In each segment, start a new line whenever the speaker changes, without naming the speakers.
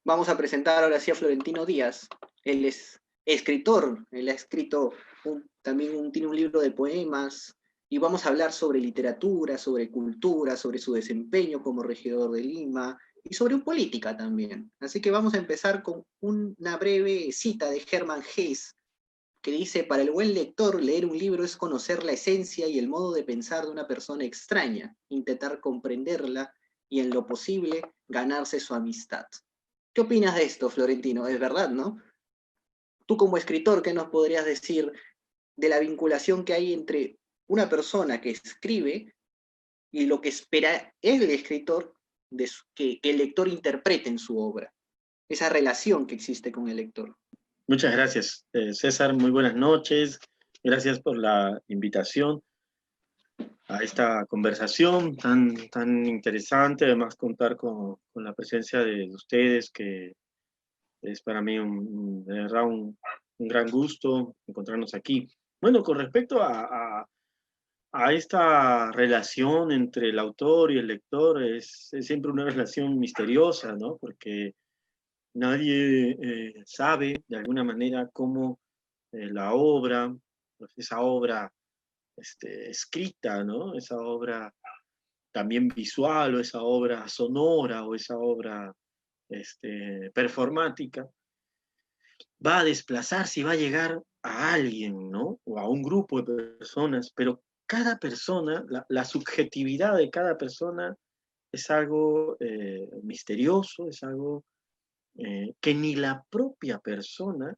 Vamos a presentar ahora sí a Florentino Díaz. Él es escritor, él ha escrito tiene un libro de poemas y vamos a hablar sobre literatura, sobre cultura, sobre su desempeño como regidor de Lima y sobre política también. Así que vamos a empezar con una breve cita de Hermann Hesse que dice, para el buen lector, leer un libro es conocer la esencia y el modo de pensar de una persona extraña, intentar comprenderla y en lo posible ganarse su amistad. ¿Qué opinas de esto, Florentino? Es verdad, ¿no? Tú como escritor, ¿qué nos podrías decir de la vinculación que hay entre una persona que escribe y lo que espera el escritor que el lector interprete en su obra? Esa relación que existe con el lector.
Muchas gracias, César. Muy buenas noches. Gracias por la invitación a esta conversación tan interesante. Además, contar con la presencia de ustedes, que es para mí de verdad un gran gusto encontrarnos aquí. Bueno, con respecto a esta relación entre el autor y el lector, es siempre una relación misteriosa, ¿no? Porque nadie sabe de alguna manera cómo la obra, pues esa obra escrita, ¿no? Esa obra también visual, o esa obra sonora, o esa obra performática, va a desplazarse y va a llegar a alguien, ¿no? O a un grupo de personas, pero cada persona, la subjetividad de cada persona es algo misterioso, es algo que ni la propia persona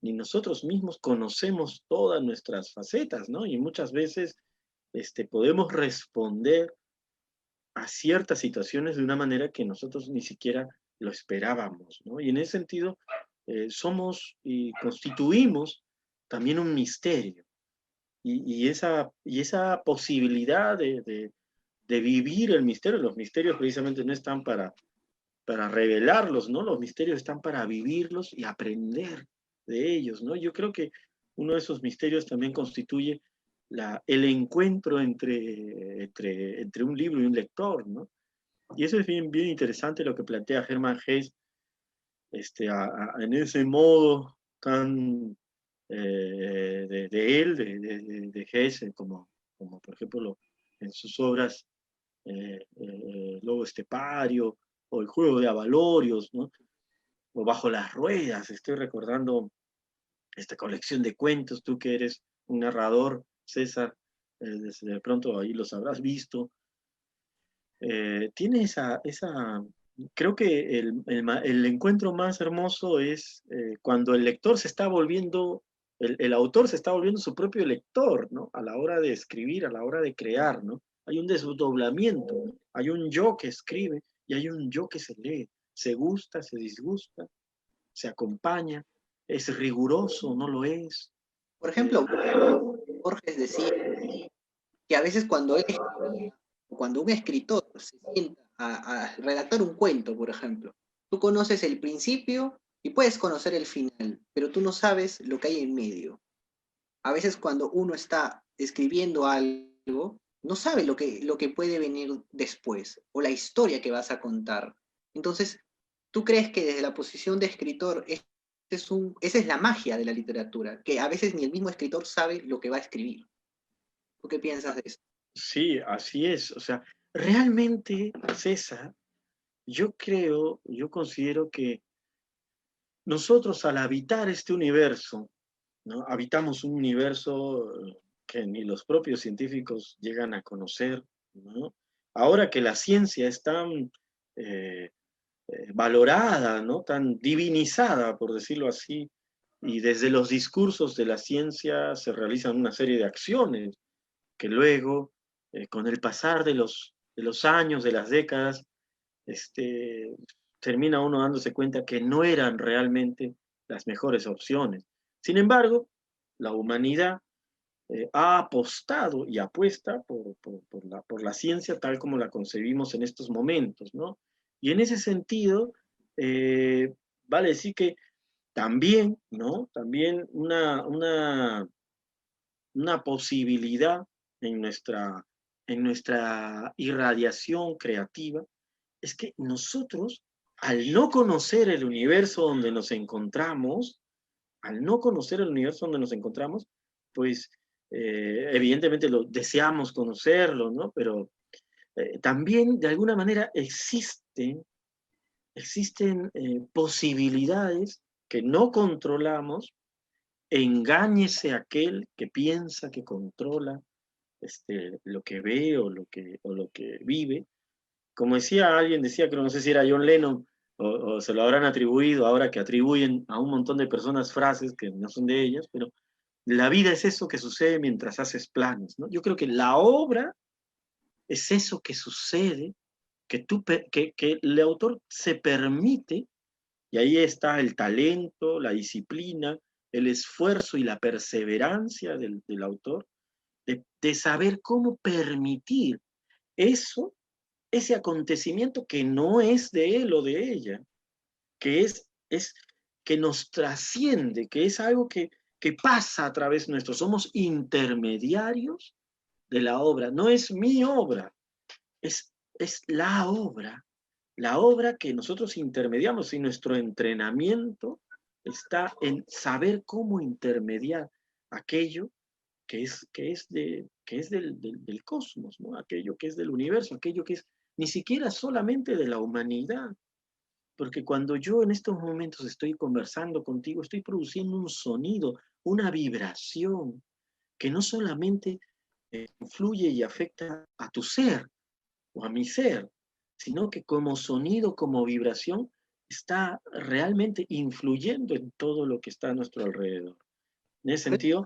ni nosotros mismos conocemos todas nuestras facetas, ¿no? Y muchas veces podemos responder a ciertas situaciones de una manera que nosotros ni siquiera lo esperábamos, ¿no? Y en ese sentido, somos y constituimos también un misterio. Y esa posibilidad de vivir el misterio, los misterios precisamente no están para revelarlos, ¿no? Los misterios están para vivirlos y aprender de ellos, ¿no? Yo creo que uno de esos misterios también constituye el encuentro entre un libro y un lector, ¿no? Y eso es bien interesante lo que plantea Hermann Hesse, en ese modo tan de él, de Hesse, como por ejemplo en sus obras Lobo Estepario, o El juego de Avalorios, ¿no? O Bajo las ruedas. Estoy recordando esta colección de cuentos, tú que eres un narrador, César, de pronto ahí los habrás visto. Tiene creo que el encuentro más hermoso es cuando el lector se está volviendo, el autor se está volviendo su propio lector, ¿no? A la hora de escribir, a la hora de crear, ¿no? Hay un desdoblamiento, hay un yo que escribe y hay un yo que se lee, se gusta, se disgusta, se acompaña, es riguroso, no lo es.
Por
Eh,
ejemplo, Borges decía que a veces cuando un escritor se sienta a redactar un cuento, por ejemplo, tú conoces el principio y puedes conocer el final, pero tú no sabes lo que hay en medio. A veces cuando uno está escribiendo algo, no sabe lo que puede venir después o la historia que vas a contar. Entonces, ¿tú crees que desde la posición de escritor esa es la magia de la literatura, que a veces ni el mismo escritor sabe lo que va a escribir? ¿Tú qué piensas de eso?
sí, así es. O sea, realmente, César, yo considero que nosotros al habitar este universo, ¿no? Habitamos un universo que ni los propios científicos llegan a conocer, ¿no? Ahora que la ciencia es tan eh, valorada, ¿no? Tan divinizada, por decirlo así, y desde los discursos de la ciencia se realizan una serie de acciones que luego, con el pasar de los años, de las décadas, este, termina uno dándose cuenta que no eran realmente las mejores opciones. Sin embargo, la humanidad ha apostado y apuesta por la ciencia tal como la concebimos en estos momentos, ¿no? Y en ese sentido, eh, vale decir que también, ¿no? También una posibilidad en nuestra irradiación creativa es que nosotros al no conocer el universo donde nos encontramos, pues evidentemente deseamos conocerlo, ¿no? Pero también de alguna manera existen posibilidades que no controlamos. Engáñese aquel que piensa que controla lo que ve o lo que vive. Como decía alguien, decía que no sé si era John Lennon o se lo habrán atribuido ahora que atribuyen a un montón de personas frases que no son de ellas, pero la vida es eso que sucede mientras haces planes, ¿no? Yo creo que la obra es eso que sucede, que el autor se permite, y ahí está el talento, la disciplina, el esfuerzo y la perseverancia del autor, de saber cómo permitir eso, ese acontecimiento que no es de él o de ella, que es que nos trasciende, que es algo que pasa a través nuestro. Somos intermediarios de la obra. No es mi obra, es la obra que nosotros intermediamos, y nuestro entrenamiento está en saber cómo intermediar aquello que es del cosmos, ¿no? Aquello que es del universo, aquello que es ni siquiera solamente de la humanidad. Porque cuando yo en estos momentos estoy conversando contigo, estoy produciendo un sonido, una vibración, que no solamente influye y afecta a tu ser o a mi ser, sino que como sonido, como vibración, está realmente influyendo en todo lo que está a nuestro alrededor. En ese sentido,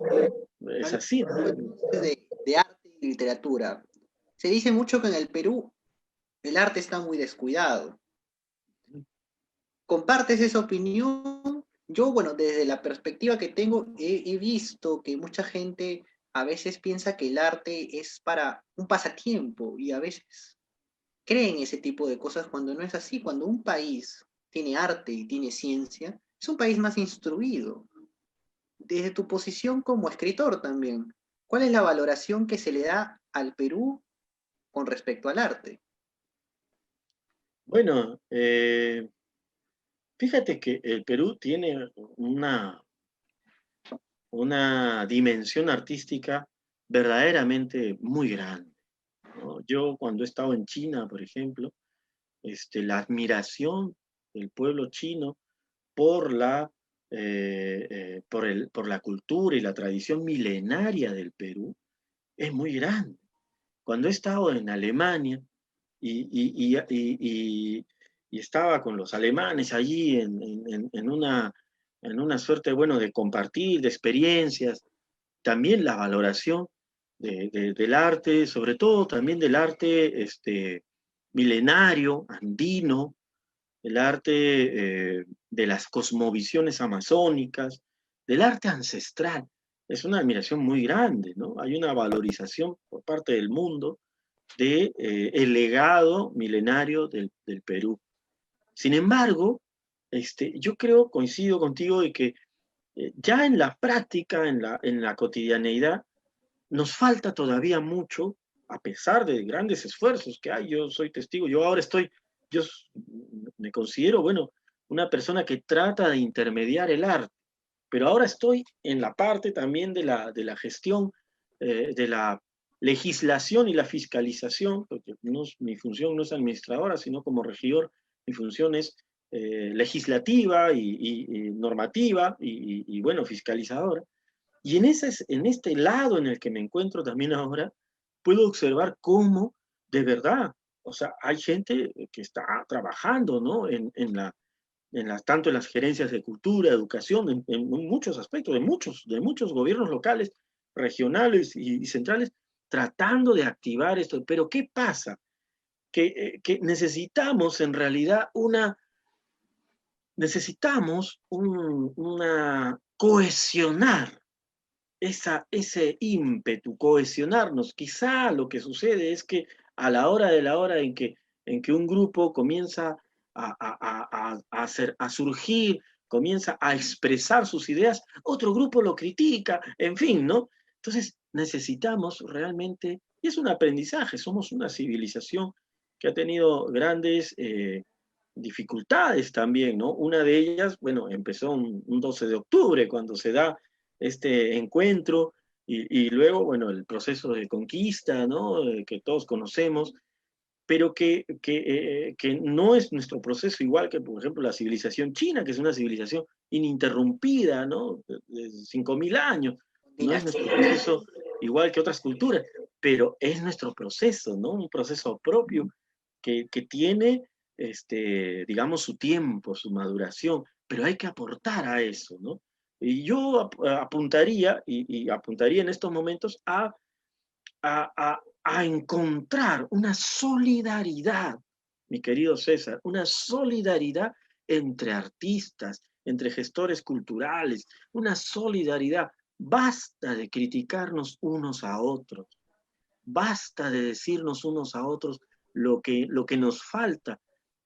es así, ¿no?
De arte y literatura. Se dice mucho que en el Perú el arte está muy descuidado. ¿Compartes esa opinión? Yo, bueno, desde la perspectiva que tengo, he visto que mucha gente a veces piensa que el arte es para un pasatiempo y a veces creen ese tipo de cosas cuando no es así. Cuando un país tiene arte y tiene ciencia, es un país más instruido. Desde tu posición como escritor también, ¿cuál es la valoración que se le da al Perú con respecto al arte?
Bueno, fíjate que el Perú tiene una dimensión artística verdaderamente muy grande, ¿no? Yo cuando he estado en China, por ejemplo, la admiración del pueblo chino por por la cultura y la tradición milenaria del Perú es muy grande. Cuando he estado en Alemania y estaba con los alemanes allí en una suerte, bueno, de compartir, de experiencias, también la valoración del arte, sobre todo también del arte milenario, andino, el arte de las cosmovisiones amazónicas, del arte ancestral. Es una admiración muy grande, ¿no? Hay una valorización por parte del mundo de el legado milenario del Perú. Sin embargo, yo creo, coincido contigo, de que ya en la práctica, en la cotidianeidad, nos falta todavía mucho, a pesar de grandes esfuerzos que hay. Yo soy testigo, yo me considero, bueno, una persona que trata de intermediar el arte, pero ahora estoy en la parte también de la gestión, de la legislación y la fiscalización, porque mi función no es administradora, sino como regidor, mi función es legislativa y normativa bueno, fiscalizadora. Y en este lado en el que me encuentro también ahora, puedo observar cómo, de verdad, o sea, hay gente que está trabajando, ¿no? Tanto en las gerencias de cultura, educación, en muchos aspectos, de muchos gobiernos locales, regionales y centrales, tratando de activar esto. Pero ¿qué pasa? Que necesitamos en realidad una cohesionar ese ímpetu, cohesionarnos. Quizá lo que sucede es que a la hora de la hora en que un grupo comienza a surgir, comienza a expresar sus ideas, otro grupo lo critica, en fin, ¿no? Entonces necesitamos realmente, y es un aprendizaje, somos una civilización que ha tenido grandes dificultades también, ¿no? Una de ellas, bueno, empezó un 12 de octubre, cuando se da este encuentro, y luego, bueno, el proceso de conquista, ¿no? Que todos conocemos, pero que no es nuestro proceso igual que, por ejemplo, la civilización china, que es una civilización ininterrumpida, ¿no? De 5.000 años. No es nuestro proceso igual que otras culturas, pero es nuestro proceso, ¿no? Un proceso propio que tiene, digamos, su tiempo, su maduración, pero hay que aportar a eso, ¿no? Y yo apuntaría, y apuntaría en estos momentos a encontrar una solidaridad, mi querido César, una solidaridad entre artistas, entre gestores culturales, una solidaridad. Basta de criticarnos unos a otros, basta de decirnos unos a otros lo que nos falta,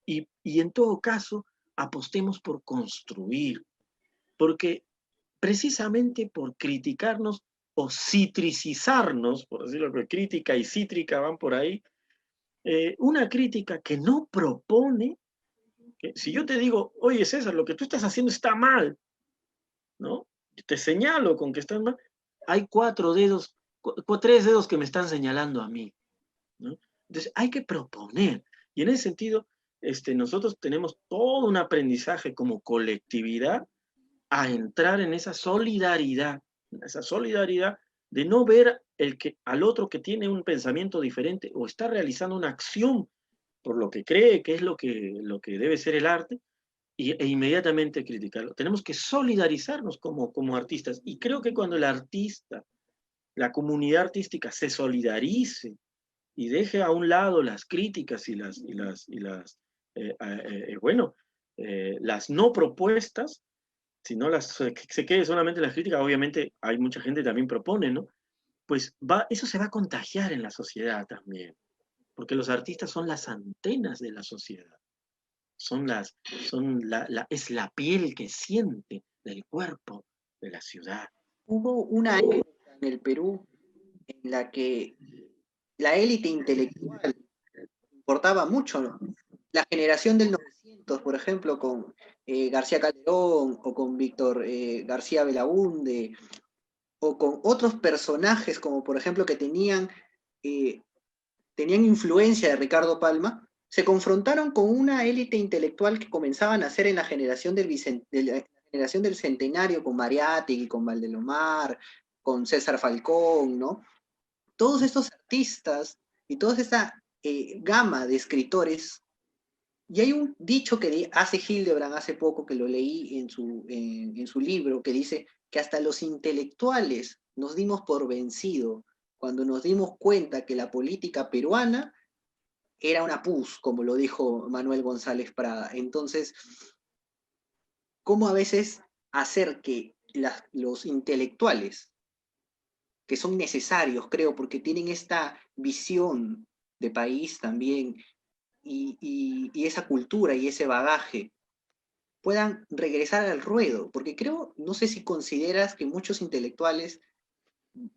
y en todo caso apostemos por construir, porque precisamente por criticarnos o citricizarnos, por decirlo, que crítica y cítrica van por ahí, una crítica que no propone, que si yo te digo, oye César, lo que tú estás haciendo está mal, ¿no? Te señalo con que estás mal, hay tres dedos que me están señalando a mí, ¿no? Entonces hay que proponer, y en ese sentido, nosotros tenemos todo un aprendizaje como colectividad a entrar en esa solidaridad de no ver al otro que tiene un pensamiento diferente o está realizando una acción por lo que cree que es lo que debe ser el arte, e inmediatamente criticarlo. Tenemos que solidarizarnos como artistas, y creo que cuando el artista, la comunidad artística se solidarice y deje a un lado las críticas bueno, las no propuestas, si no se quede solamente las críticas, obviamente hay mucha gente que también propone, ¿no? Pues eso se va a contagiar en la sociedad también, porque los artistas son las antenas de la sociedad, es la piel que siente del cuerpo de la ciudad.
Hubo una época en el Perú en la que la élite intelectual importaba mucho, ¿no? La generación del 900, por ejemplo, con García Calderón o con Víctor García Belaúnde, o con otros personajes como por ejemplo que tenían influencia de Ricardo Palma, se confrontaron con una élite intelectual que comenzaba a nacer en la generación de la generación del centenario, con Mariátegui, con Valdelomar, con César Falcón, ¿no? Todos estos artistas y toda esta gama de escritores. Y hay un dicho que hace Hildebrand hace poco, que lo leí en su libro, que dice que hasta los intelectuales nos dimos por vencido cuando nos dimos cuenta que la política peruana era una pus, como lo dijo Manuel González Prada. Entonces, ¿cómo a veces hacer que los intelectuales, que son necesarios, creo, porque tienen esta visión de país también y esa cultura y ese bagaje, puedan regresar al ruedo? Porque creo, no sé si consideras que muchos intelectuales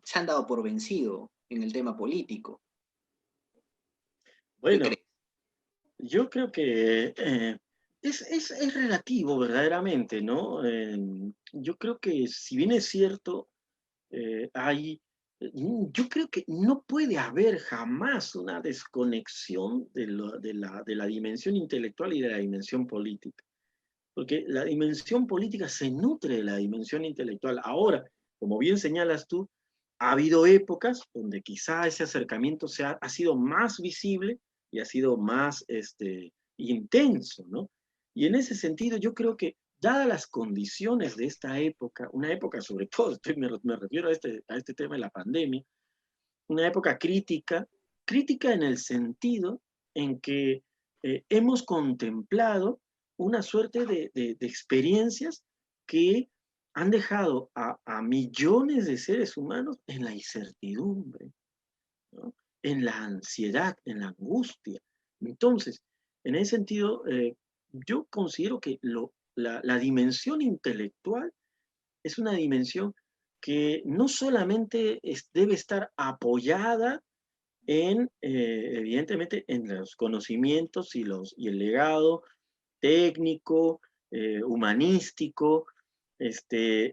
se han dado por vencido en el tema político. ¿Qué
Bueno,
crees?
yo creo que es relativo verdaderamente, ¿no? Yo creo que si bien es cierto, yo creo que no puede haber jamás una desconexión de la dimensión intelectual y de la dimensión política, porque la dimensión política se nutre de la dimensión intelectual. Ahora, como bien señalas tú, ha habido épocas donde quizá ese acercamiento ha sido más visible y ha sido más intenso, ¿no? Y en ese sentido yo creo que, dadas las condiciones de esta época, una época sobre todo, me refiero a este tema de la pandemia, una época crítica, crítica en el sentido en que hemos contemplado una suerte de experiencias que han dejado a millones de seres humanos en la incertidumbre, ¿no? En la ansiedad, en la angustia. Entonces, en ese sentido, yo considero que la dimensión intelectual es una dimensión que no solamente debe estar apoyada evidentemente, en los conocimientos y el legado técnico, humanístico,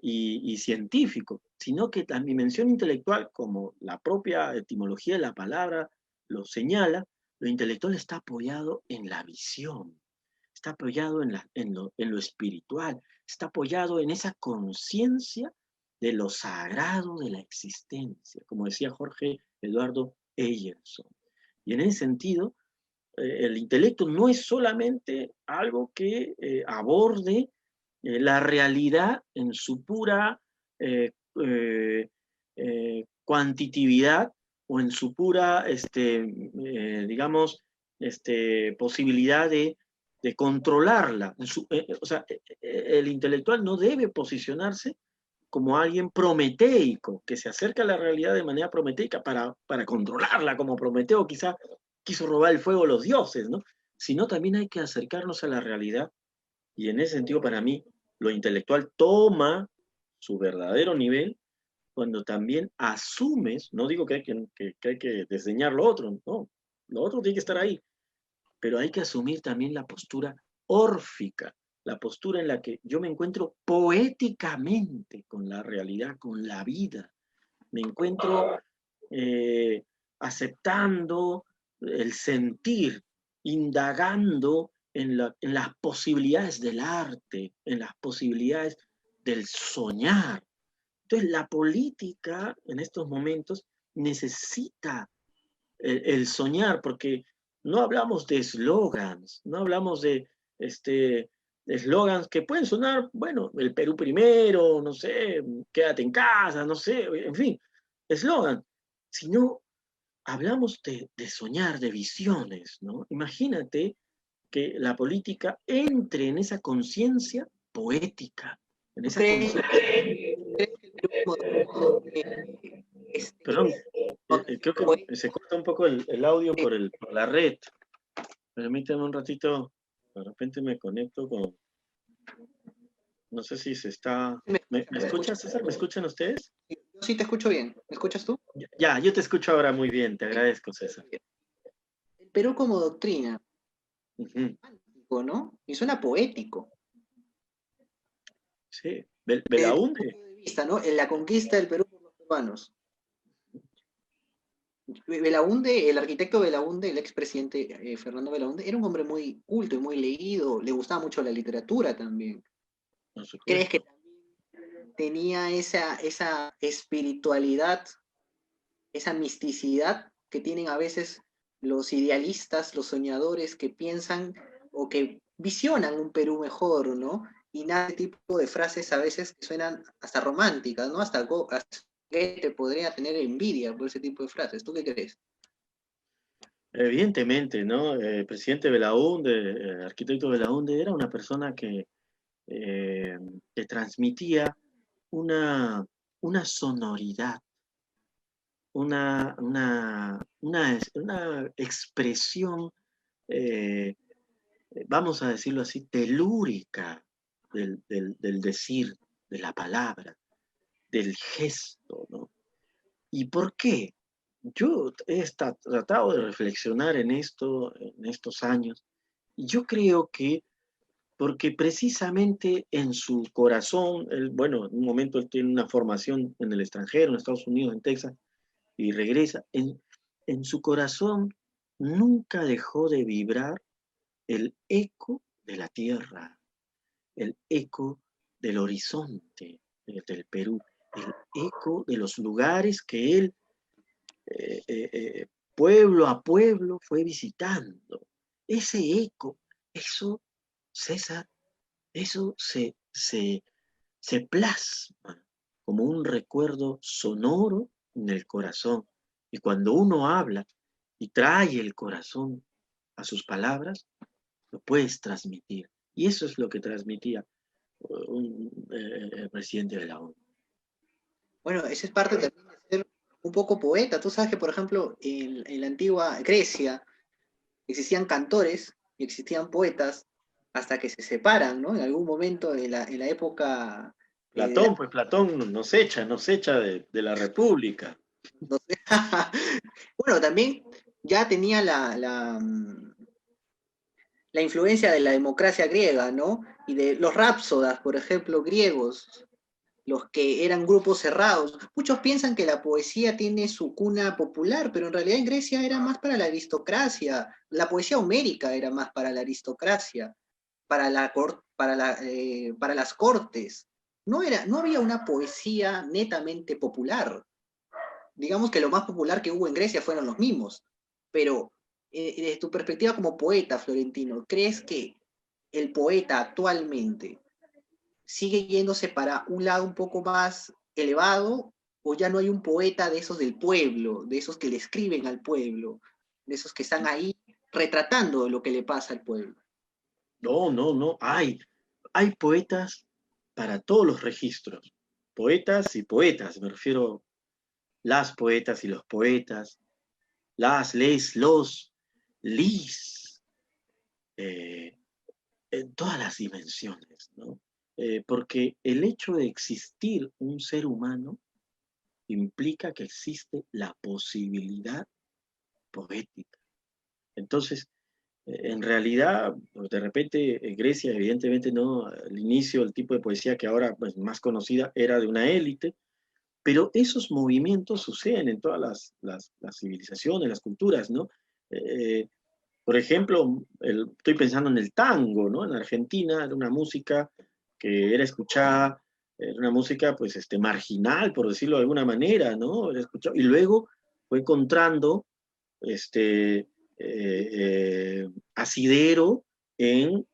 y científico, sino que la dimensión intelectual, como la propia etimología de la palabra lo señala, lo intelectual está apoyado en la visión, está apoyado en lo espiritual, está apoyado en esa conciencia de lo sagrado de la existencia, como decía Jorge Eduardo Eyerson. Y en ese sentido, el intelecto no es solamente algo que aborde la realidad en su pura eh, eh, cuantitividad o en su pura, digamos, posibilidad de controlarla. O sea, el intelectual no debe posicionarse como alguien prometeico, que se acerca a la realidad de manera prometeica para controlarla, como Prometeo quizá quiso robar el fuego a los dioses, ¿no? Sino también hay que acercarnos a la realidad, y en ese sentido para mí lo intelectual toma su verdadero nivel cuando también asumes, no digo que hay que desdeñar lo otro, no, lo otro tiene que estar ahí, pero hay que asumir también la postura órfica, la postura en la que yo me encuentro poéticamente con la realidad, con la vida. Me encuentro eh, aceptando el sentir, indagando en las posibilidades del arte, en las posibilidades del soñar. Entonces, la política en estos momentos necesita el soñar, porque no hablamos de eslogans, no hablamos de eslogans que pueden sonar, bueno, el Perú primero, no sé, quédate en casa, no sé, en fin, eslogan, sino hablamos de soñar, de visiones, ¿no? Imagínate que la política entre en esa conciencia poética, en
¿Tú
esa
crees,
conciencia.
crees que el Perú moderno,
Perdón, creo
poético?
que se corta un poco el audio por la red. Permítame un ratito, de repente me conecto con, no sé si se está... ¿Me escuchas, César? ¿Me escuchan ustedes?
Yo sí te escucho bien. ¿Me escuchas tú?
Ya, yo te escucho ahora muy bien, te agradezco, César.
El Perú como doctrina,
Ujú.
¿no? Y suena poético.
Sí,
Desde tu punto
Belaúnde.
de vista, ¿no? En la conquista del Perú por los peruanos. Belaúnde, el arquitecto Belaúnde, el expresidente Fernando Belaúnde, era un hombre muy culto y muy leído, le gustaba mucho la literatura también.
Por
¿Crees que
supuesto.
tenía esa espiritualidad, esa misticidad que tienen a veces los idealistas, los soñadores que piensan o que visionan un Perú mejor, ¿no? Y nada de tipo de frases a veces que suenan hasta románticas, ¿no? Hasta Goethe podría tener envidia por ese tipo de frases. ¿Tú qué crees?
Evidentemente, ¿no? El presidente Belaúnde, el arquitecto Belaúnde, era una persona que transmitía una, una sonoridad, una expresión, eh, vamos a decirlo así, telúrica del decir, de la palabra, del gesto, ¿no? ¿Y por qué? Yo tratado de reflexionar en esto, en estos años, y yo creo que porque precisamente en su corazón, él, bueno, en un momento él tiene una formación en el extranjero, en Estados Unidos, en Texas, y regresa, en su corazón nunca dejó de vibrar el eco de la tierra, el eco del horizonte del Perú, el eco de los lugares que él, eh, eh, eh, pueblo a pueblo, fue visitando. Ese eco, eso, César, eso se plasma como un recuerdo sonoro en el corazón. Y cuando uno habla y trae el corazón a sus palabras, lo puedes transmitir. Y eso es lo que transmitía el presidente de la ONU.
Bueno, esa es parte también de ser un poco poeta. Tú sabes que, por ejemplo, en la antigua Grecia existían cantores y existían poetas hasta que se separan, ¿no? En algún momento en la época de la...
Platón, pues Platón nos echa de la República.
no sé. Bueno, también ya tenía la influencia de la democracia griega, ¿no? Y de los rápsodas, por ejemplo, griegos, los que eran grupos cerrados. Muchos piensan que la poesía tiene su cuna popular, pero en realidad en Grecia era más para la aristocracia. La poesía homérica era más para la aristocracia, para las cortes. No había una poesía netamente popular. Digamos que lo más popular que hubo en Grecia fueron los mimos, pero desde tu perspectiva como poeta, Florentino, ¿crees que el poeta actualmente sigue yéndose para un lado un poco más elevado, o ya no hay un poeta de esos del pueblo, de esos que le escriben al pueblo, de esos que están ahí retratando lo que le pasa al pueblo?
No, no, no. Hay poetas para todos los registros. Poetas y poetas, me refiero las poetas y los poetas, las, les, los, lis, eh, en todas las dimensiones, ¿no? Porque el hecho de existir un ser humano implica que existe la posibilidad poética. Entonces, en realidad, pues, de repente, Grecia, evidentemente, no, al inicio, el tipo de poesía que ahora pues, más conocida era de una élite, pero esos movimientos suceden en todas las civilizaciones, las culturas, ¿no? Eh, por ejemplo, estoy pensando en el tango, ¿no? En Argentina era una música que era escuchada, era una música, pues, marginal, por decirlo de alguna manera, ¿no? Era escuchado, y luego fue encontrando este, asidero en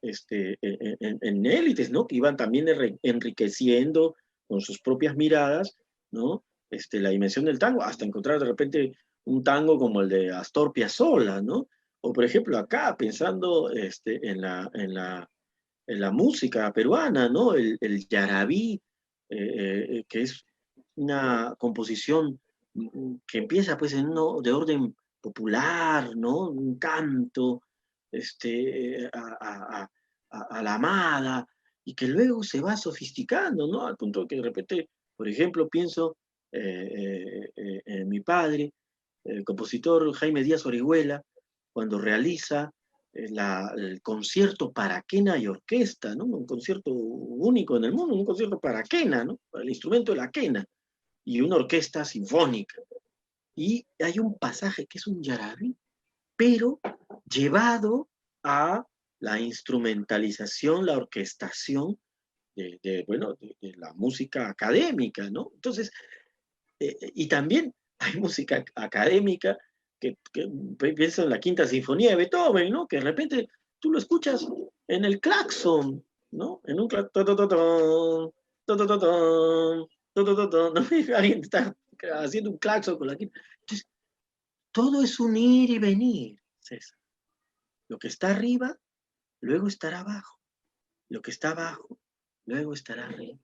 élites, ¿no? Que iban también enriqueciendo con sus propias miradas, ¿no? La dimensión del tango, hasta encontrar de repente un tango como el de Astor Piazzolla, ¿no? O por ejemplo acá, pensando en la música peruana, ¿no? El yarabí, que es una composición que empieza pues en uno de orden popular, ¿no? Un canto a la amada, y que luego se va sofisticando, ¿no? Al punto que de repente, por ejemplo, pienso en mi padre, el compositor Jaime Díaz Orihuela, cuando realiza el concierto para quena y orquesta, ¿no? Un concierto único en el mundo, un concierto para quena, ¿no? Para el instrumento de la quena, y una orquesta sinfónica. Y hay un pasaje que es un yarabí, pero llevado a la instrumentalización, la orquestación bueno, de la música académica, ¿no? Entonces, y también hay música académica que piensa en la Quinta Sinfonía de Beethoven, ¿no? Que de repente tú lo escuchas en el claxon, ¿no? En un claxon, ¿no? Alguien está haciendo un claxon con la quinta. Entonces, todo es un ir y venir, César. Lo que está arriba, luego estará abajo. Lo que está abajo, luego estará arriba.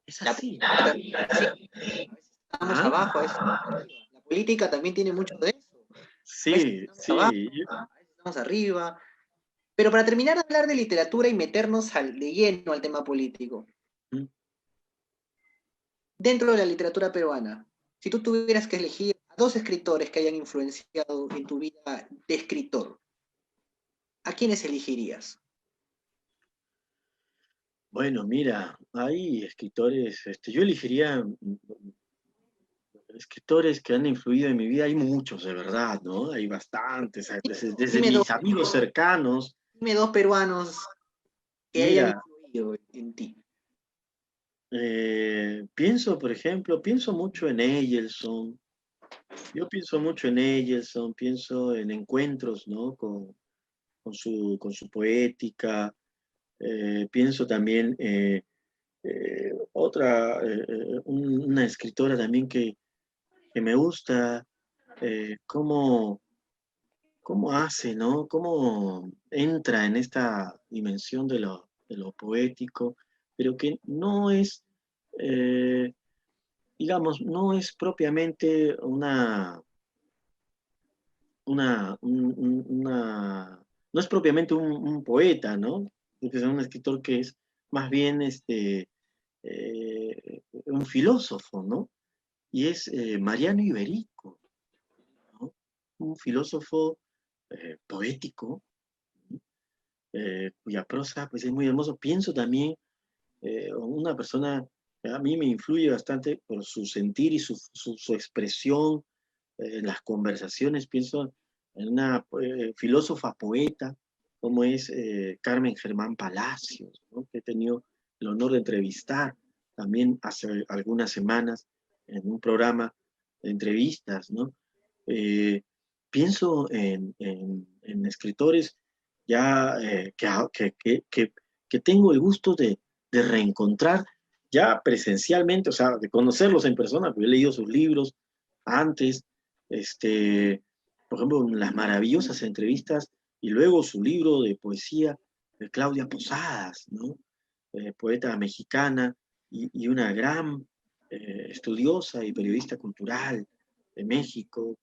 Es
La
así, ¿no?
política también es así. A veces estamos
¿Ah?
abajo, a veces estamos arriba. La política también tiene mucho de eso. A veces
Sí,
estamos abajo,
sí.
a veces estamos arriba. Pero para terminar de hablar de literatura y meternos de lleno al tema político, dentro de la literatura peruana, si tú tuvieras que elegir a dos escritores que hayan influenciado en tu vida de escritor, ¿a quiénes elegirías?
Bueno, mira, hay escritores, yo elegiría escritores que han influido en mi vida, hay muchos, de verdad, ¿no? Hay bastantes, desde
Dime dos,
mis amigos cercanos.
dime dos peruanos que hayan
Mira,
influido en ti.
pienso, por ejemplo, pienso mucho en Eyelson, yo pienso mucho en Eyelson, pienso en encuentros, ¿no? Con su poética, pienso también una escritora también que me gusta, cómo, cómo hace, ¿no? Cómo entra en esta dimensión de lo poético, pero que no es, eh, digamos, no es propiamente no es propiamente un poeta, ¿no? Es un escritor que es más bien un filósofo, ¿no? Y es Mariano Iberico, ¿no? Un filósofo poético, cuya prosa pues, es muy hermoso. Pienso también una persona que a mí me influye bastante por su sentir y su expresión en las conversaciones. Pienso en una filósofa poeta como es Carmen Germán Palacios, ¿no? Que he tenido el honor de entrevistar también hace algunas semanas en un programa de entrevistas, ¿no? Eh, Pienso en escritores ya que tengo el gusto de reencontrar ya presencialmente, o sea, de conocerlos en persona, porque he leído sus libros antes, este, por ejemplo, las maravillosas entrevistas y luego su libro de poesía de Claudia Posadas, ¿no? Poeta mexicana y una gran estudiosa y periodista cultural de México,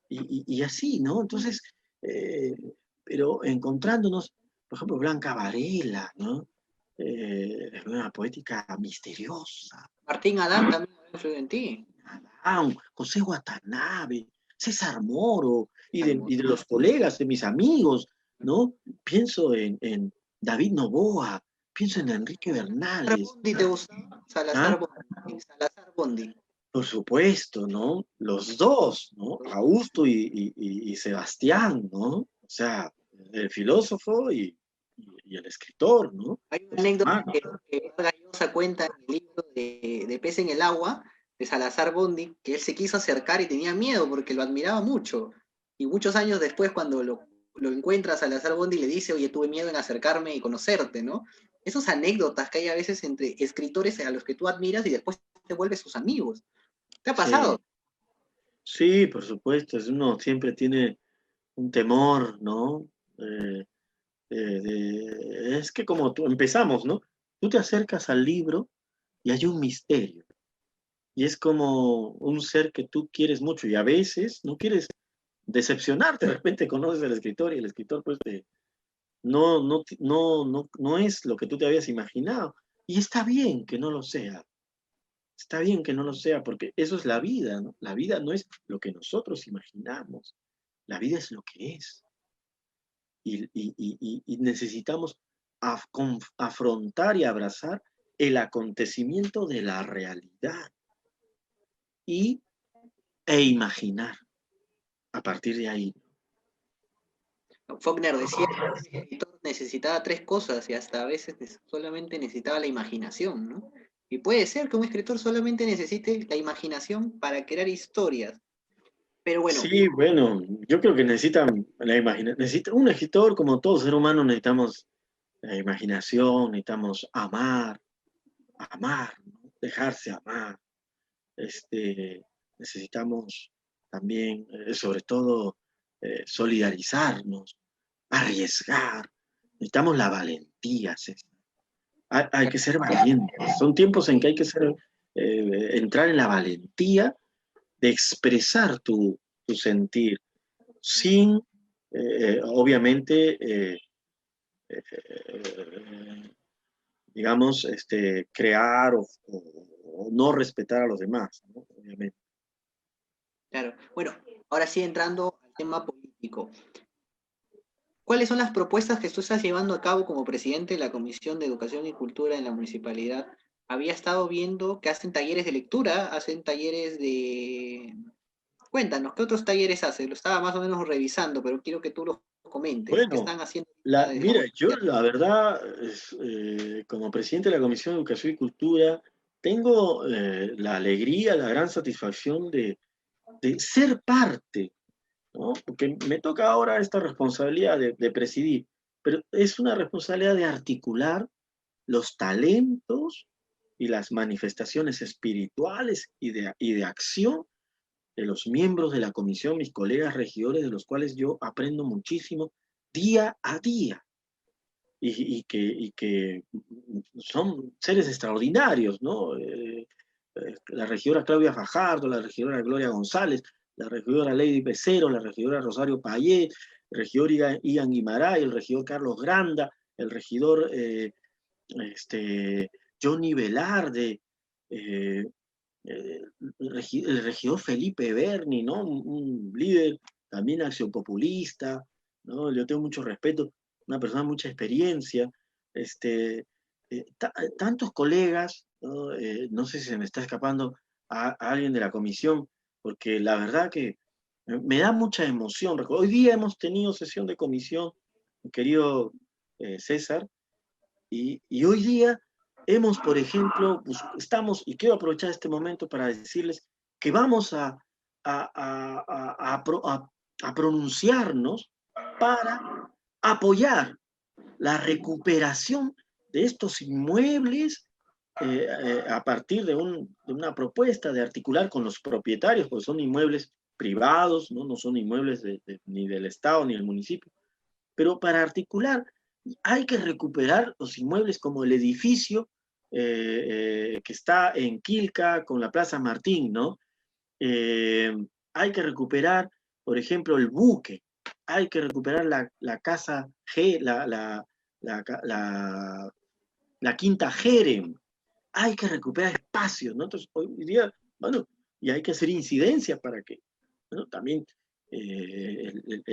y así, ¿no? Entonces, eh, pero encontrándonos, por ejemplo, Blanca Varela, ¿no? Una poética misteriosa.
Martín Adán también influyó en ti.
José Watanabe, César Moro, y de
Almodovar.
los colegas, de mis amigos, ¿no? Pienso en David Novoa, pienso en Enrique
¿Salazar
Bernales,
Bondi te gustaba?
¿ah?
Salazar Bondi. Salazar Bondi.
Por supuesto, ¿no? Los dos, ¿no? Augusto y Sebastián, ¿no? O sea, el filósofo y el escritor, ¿no?
Hay una
Los
anécdota
hermanos.
que Vargas Llosa cuenta en el libro de Pez en el agua, de Salazar Bondi, que él se quiso acercar y tenía miedo porque lo admiraba mucho. Y muchos años después, cuando lo encuentra Salazar Bondi, le dice, oye, tuve miedo en acercarme y conocerte, ¿no? Esas anécdotas que hay a veces entre escritores a los que tú admiras y después te vuelves sus amigos. ¿Te ha pasado?
Sí, sí, por supuesto, uno siempre tiene un temor, ¿no? Eh, es que como tú empezamos, ¿no? Tú te acercas al libro y hay un misterio. Y es como un ser que tú quieres mucho y a veces no quieres decepcionarte. De repente conoces al escritor y el escritor pues no es lo que tú te habías imaginado. Y está bien que no lo sea. Está bien que no lo sea porque eso es la vida, ¿no? La vida no es lo que nosotros imaginamos. La vida es lo que es. Y necesitamos afrontar y abrazar el acontecimiento de la realidad y, e imaginar a partir de ahí.
Faulkner decía que un escritor necesitaba tres cosas y hasta a veces solamente necesitaba la imaginación, ¿no? Y puede ser que un escritor solamente necesite la imaginación para crear historias. Pero bueno,
Sí, bueno, yo creo que necesitan la imaginación. Necesita un escritor, como todo ser humano, necesitamos la imaginación, necesitamos amar, ¿no? Dejarse amar. Necesitamos también, sobre todo, solidarizarnos, arriesgar. Necesitamos la valentía, César. Hay que ser valientes. Son tiempos en que hay que entrar en la valentía de expresar tu sentir sin, obviamente, digamos, crear o no respetar a los demás, ¿no? Obviamente.
claro. Bueno, ahora sí entrando al tema político. ¿Cuáles son las propuestas que tú estás llevando a cabo como presidente de la Comisión de Educación y Cultura en la municipalidad? Había estado viendo que hacen talleres de lectura, hacen talleres de... Cuéntanos, ¿qué otros talleres hacen? Lo estaba más o menos revisando, pero quiero que tú los comentes. ¿Qué
Bueno,
están haciendo desde la
mira, yo
comisión?
la verdad, como presidente de la Comisión de Educación y Cultura, tengo la alegría, la gran satisfacción de ser parte, ¿no? Porque me toca ahora esta responsabilidad de presidir, pero es una responsabilidad de articular los talentos y las manifestaciones espirituales y de acción de los miembros de la comisión, mis colegas regidores, de los cuales yo aprendo muchísimo día a día y que son seres extraordinarios, ¿no? La regidora Claudia Fajardo, la regidora Gloria González, la regidora Lady Becero, la regidora Rosario Payet, el regidor Ian Guimaray, el regidor Carlos Granda, el regidor este, Johnny Velarde, eh, el regidor Felipe Berni, ¿no? Un líder también acciopopulista, ¿no? Yo tengo mucho respeto. una persona de mucha experiencia, tantos colegas, ¿no? No sé si se me está escapando a alguien de la comisión, porque la verdad que me da mucha emoción. Hoy día hemos tenido sesión de comisión, mi querido César, y hoy día hemos, por ejemplo, estamos, y quiero aprovechar este momento para decirles que vamos a pronunciarnos para apoyar la recuperación de estos inmuebles a partir de una propuesta de articular con los propietarios, porque son inmuebles privados, no son inmuebles ni del Estado ni del municipio, pero para articular hay que recuperar los inmuebles como el edificio que está en Quilca con la Plaza Martín, ¿no? Eh, Hay que recuperar, por ejemplo, el buque, hay que recuperar la casa G, la quinta Jerem, hay que recuperar espacios, ¿no? Entonces, hoy día, bueno, y hay que hacer incidencias para que, bueno, también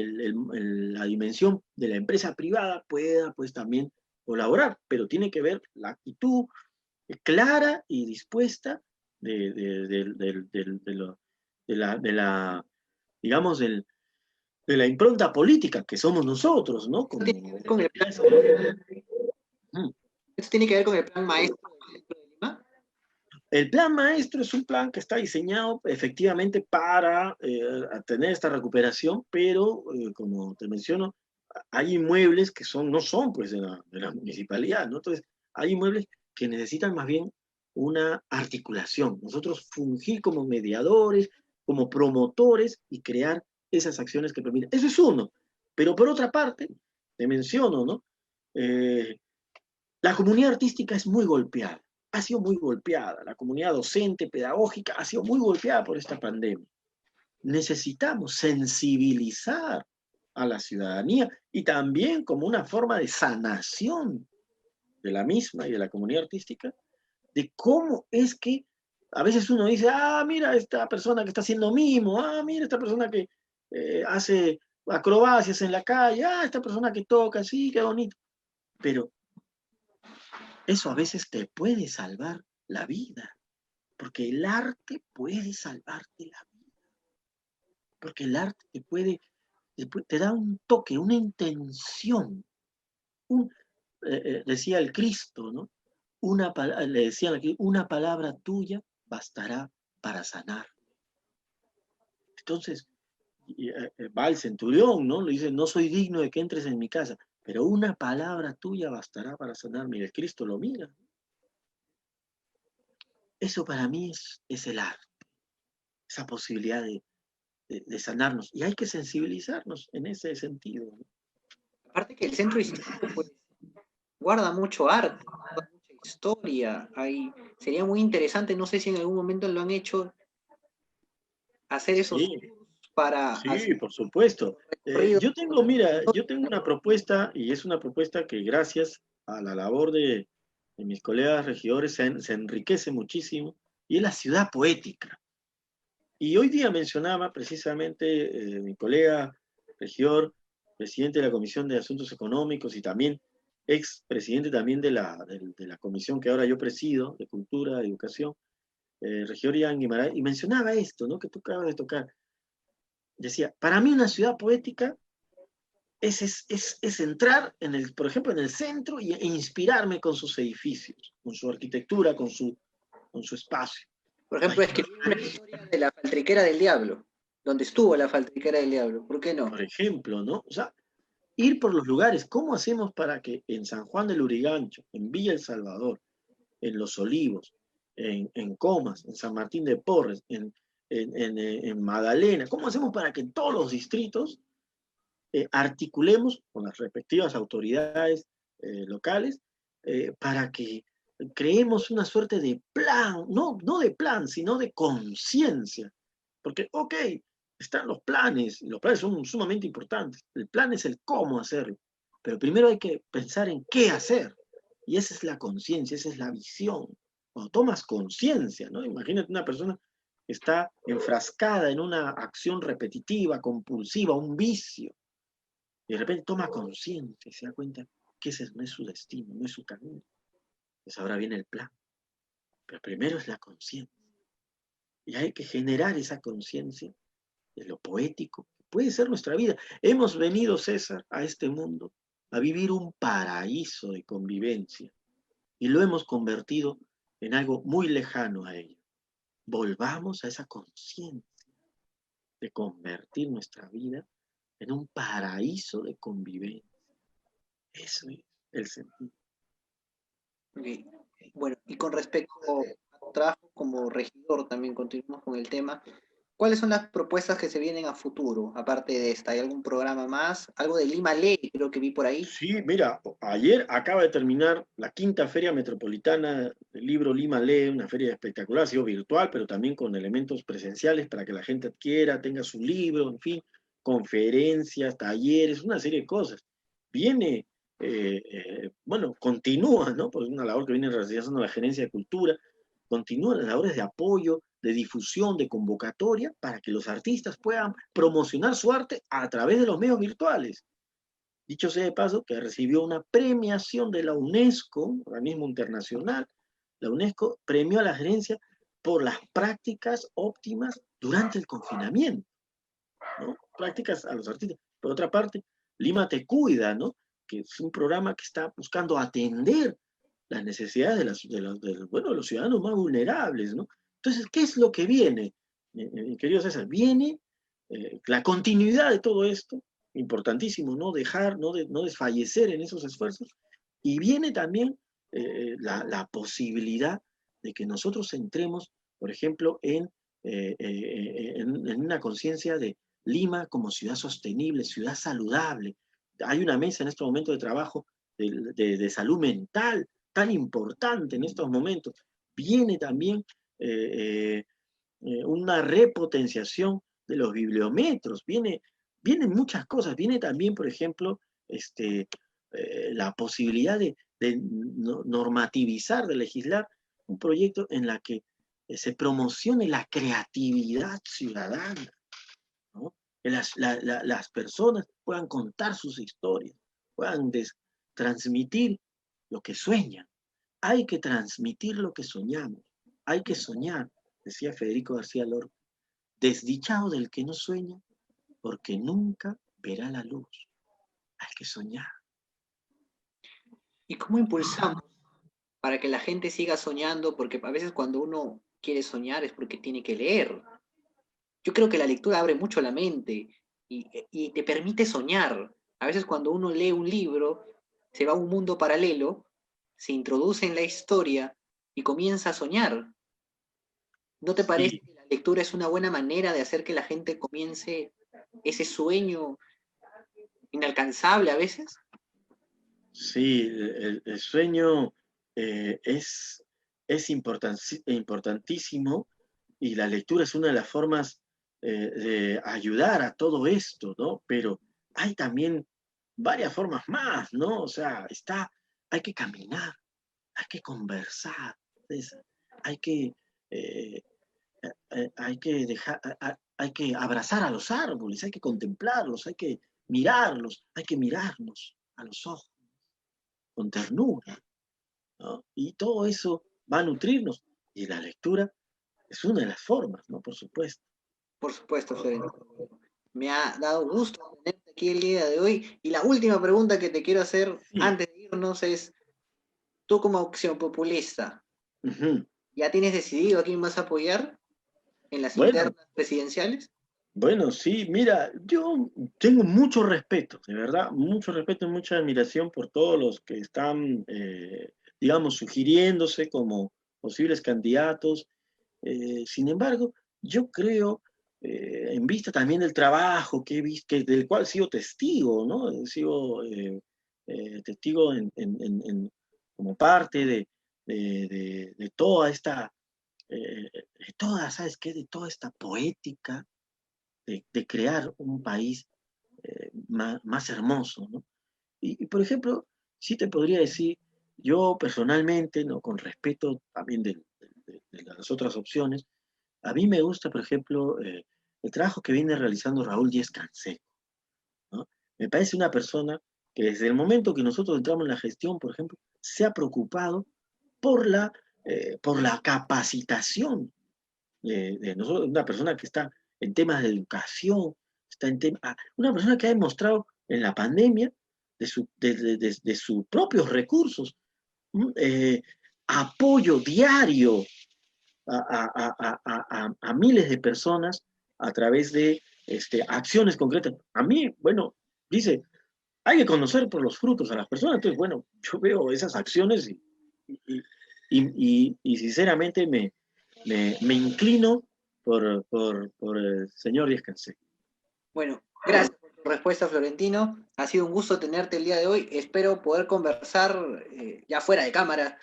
la dimensión de la empresa privada pueda, pues, también colaborar, pero tiene que ver la actitud clara y dispuesta de la, digamos, de la impronta política que somos nosotros, ¿no?
Eso tiene que
Como
ver con el plan,
mm.
eso tiene que ver con el plan maestro del Centro de Lima.
El plan maestro es un plan que está diseñado efectivamente para tener esta recuperación, pero como te menciono, hay inmuebles que no son pues de la municipalidad, ¿no? Entonces, hay inmuebles que necesitan más bien una articulación. Nosotros fungir como mediadores, como promotores y crear esas acciones que permiten. Eso es uno. Pero por otra parte, te menciono, ¿no? Eh, la comunidad artística es muy golpeada, ha sido muy golpeada. La comunidad docente, pedagógica, ha sido muy golpeada por esta pandemia. Necesitamos sensibilizar a la ciudadanía y también como una forma de sanación de la misma y de la comunidad artística, de cómo es que a veces uno dice, mira esta persona que está haciendo mimo, mira esta persona que hace acrobacias en la calle, esta persona que toca, sí, qué bonito. Pero eso a veces te puede salvar la vida, porque el arte puede salvarte la vida, porque el arte te da un toque, una intención. Un, decía el Cristo, ¿no? Le decían aquí, una palabra tuya bastará para sanar. Entonces, va el centurión, ¿no? Le dice, no soy digno de que entres en mi casa, pero una palabra tuya bastará para sanarme. Y el Cristo lo mira. Eso para mí es el arte, esa posibilidad de sanarnos. Y hay que sensibilizarnos en ese sentido, ¿no?
Aparte que el centro histórico pues, guarda mucho arte, guarda mucha historia. Sería muy interesante, no sé si en algún momento lo han hecho, hacer esos
Sí,
tours para
sí,
hacer
por supuesto.
recorridos.
Mira, yo tengo una propuesta y es una propuesta que gracias a la labor de mis colegas regidores se enriquece muchísimo y es la ciudad poética. Y hoy día mencionaba precisamente mi colega regidor, presidente de la Comisión de Asuntos Económicos y también ex presidente también de la comisión que ahora yo presido, de Cultura, Educación, regidor Ian Guimarães, y mencionaba esto, ¿no? Que tú acabas de tocar. Decía, para mí una ciudad poética es entrar, por ejemplo, en el centro e inspirarme con sus edificios, con su arquitectura, con su espacio.
Por ejemplo, escribir una historia de la faltriquera del diablo, donde estuvo la faltriquera del diablo, ¿por qué no?
Por ejemplo, ¿no? O sea, ir por los lugares. ¿Cómo hacemos para que en San Juan del Lurigancho, en Villa El Salvador, en Los Olivos, en Comas, en San Martín de Porres, en Magdalena, cómo hacemos para que en todos los distritos articulemos con las respectivas autoridades locales para que creemos una suerte de plan, no de plan, sino de conciencia? Porque, ok, están los planes, y los planes son sumamente importantes. El plan es el cómo hacerlo, pero primero hay que pensar en qué hacer. Y esa es la conciencia, esa es la visión. Cuando tomas conciencia, ¿no? Imagínate una persona que está enfrascada en una acción repetitiva, compulsiva, un vicio. y de repente toma conciencia y se da cuenta que ese no es su destino, no es su camino. Pues ahora viene el plan. Pero primero es la conciencia. Y hay que generar esa conciencia de lo poético, que puede ser nuestra vida. Hemos venido, César, a este mundo a vivir un paraíso de convivencia y lo hemos convertido en algo muy lejano a ello. Volvamos a esa conciencia de convertir nuestra vida en un paraíso de convivencia. Eso es el sentido.
Ok. Bueno, y con respecto a tu trabajo como regidor, también continuamos con el tema. ¿Cuáles son las propuestas que se vienen a futuro, aparte de esta? ¿Hay algún programa más? Algo de Lima Ley, creo que vi por ahí.
Sí, mira, ayer acaba de terminar la quinta Feria Metropolitana del Libro Lima Lee, una feria espectacular, ha sido virtual, pero también con elementos presenciales para que la gente adquiera, tenga su libro, en fin, conferencias, talleres, una serie de cosas. Viene, bueno, continúa, ¿no? Porque es una labor que viene realizando la Gerencia de Cultura, continúan las labores de apoyo, de difusión, de convocatoria, para que los artistas puedan promocionar su arte a través de los medios virtuales. Dicho sea de paso, que recibió una premiación de la UNESCO, organismo internacional. La UNESCO premió a la gerencia por las prácticas óptimas durante el confinamiento, ¿no? Prácticas a los artistas. Por otra parte, Lima Te Cuida, ¿no? Que es un programa que está buscando atender las necesidades bueno, de los ciudadanos más vulnerables, ¿no? Entonces, ¿qué es lo que viene? Querido César, viene la continuidad de todo esto, importantísimo, no dejar, no desfallecer en esos esfuerzos, y viene también la posibilidad de que nosotros entremos, por ejemplo, en una conciencia de Lima como ciudad sostenible, ciudad saludable. Hay una mesa en este momento de trabajo de salud mental tan importante en estos momentos. Viene también eh, una repotenciación de los bibliometros, vienen muchas cosas, viene también, por ejemplo, la posibilidad de normativizar, de legislar un proyecto en la que se promocione la creatividad ciudadana, ¿no? Que las personas puedan contar sus historias, puedan transmitir lo que sueñan. Hay que transmitir lo que soñamos, hay que soñar, decía Federico García Lorca, desdichado del que no sueña, porque nunca verá la luz. Hay que soñar.
¿Y cómo impulsamos para que la gente siga soñando? Porque a veces cuando uno quiere soñar es porque tiene que leer. Yo creo que la lectura abre mucho la mente y te permite soñar. A veces cuando uno lee un libro, se va a un mundo paralelo, se introduce en la historia y comienza a soñar. ¿No te parece
Sí,
que la lectura es una buena manera de hacer que la gente comience ese sueño inalcanzable a veces?
sí, el sueño es importantísimo y la lectura es una de las formas de ayudar a todo esto, ¿no? Pero hay también varias formas más, ¿no? O sea, hay que caminar, hay que conversar, César, hay que, eh, hay que hay que abrazar a los árboles, hay que contemplarlos, hay que mirarlos, hay que mirarnos a los ojos con ternura, ¿no? Y todo eso va a nutrirnos. Y la lectura es una de las formas, ¿no? Por supuesto.
Por supuesto, Florentino. Me ha dado gusto tenerte aquí el día de hoy. Y la última pregunta que te quiero hacer
Sí.
antes de irnos es, tú como opción populista,
Ujú.
¿ya tienes decidido a quién vas a apoyar en las
Bueno,
internas presidenciales?
bueno, sí, mira, yo tengo mucho respeto, de verdad, mucho respeto y mucha admiración por todos los que están, digamos, sugiriéndose como posibles candidatos. Sin embargo, yo creo, en vista también del trabajo que he visto, del cual he sido testigo, ¿no? He sido testigo como parte de toda esta, ¿sabes qué? De toda esta poética de crear un país más hermoso, ¿no? Por ejemplo, sí te podría decir, yo personalmente, ¿no? Con respeto también de las otras opciones, a mí me gusta, por ejemplo, el trabajo que viene realizando Raúl Díez Canseco, ¿no? Me parece una persona que desde el momento que nosotros entramos en la gestión, por ejemplo, se ha preocupado por la capacitación de nosotros, una persona que está en temas de educación, una persona que ha demostrado en la pandemia de sus propios recursos, apoyo diario a miles de personas a través de acciones concretas. A mí, bueno, dice, hay que conocer por los frutos a las personas. Entonces, bueno, yo veo esas acciones y sinceramente me inclino por el señor Díaz Cancel.
Bueno, gracias por tu respuesta, Florentino. Ha sido un gusto tenerte el día de hoy. Espero poder conversar ya fuera de cámara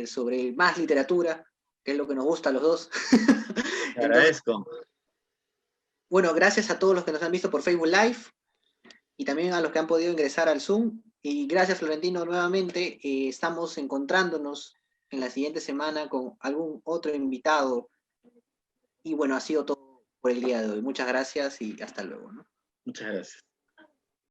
sobre más literatura, que es lo que nos gusta a los dos.
Te
Entonces,
agradezco.
bueno, gracias a todos los que nos han visto por Facebook Live y también a los que han podido ingresar al Zoom. Y gracias, Florentino, nuevamente. Estamos encontrándonos en la siguiente semana con algún otro invitado. Y bueno, ha sido todo por el día de hoy. Muchas gracias y hasta luego, ¿no?
Muchas gracias.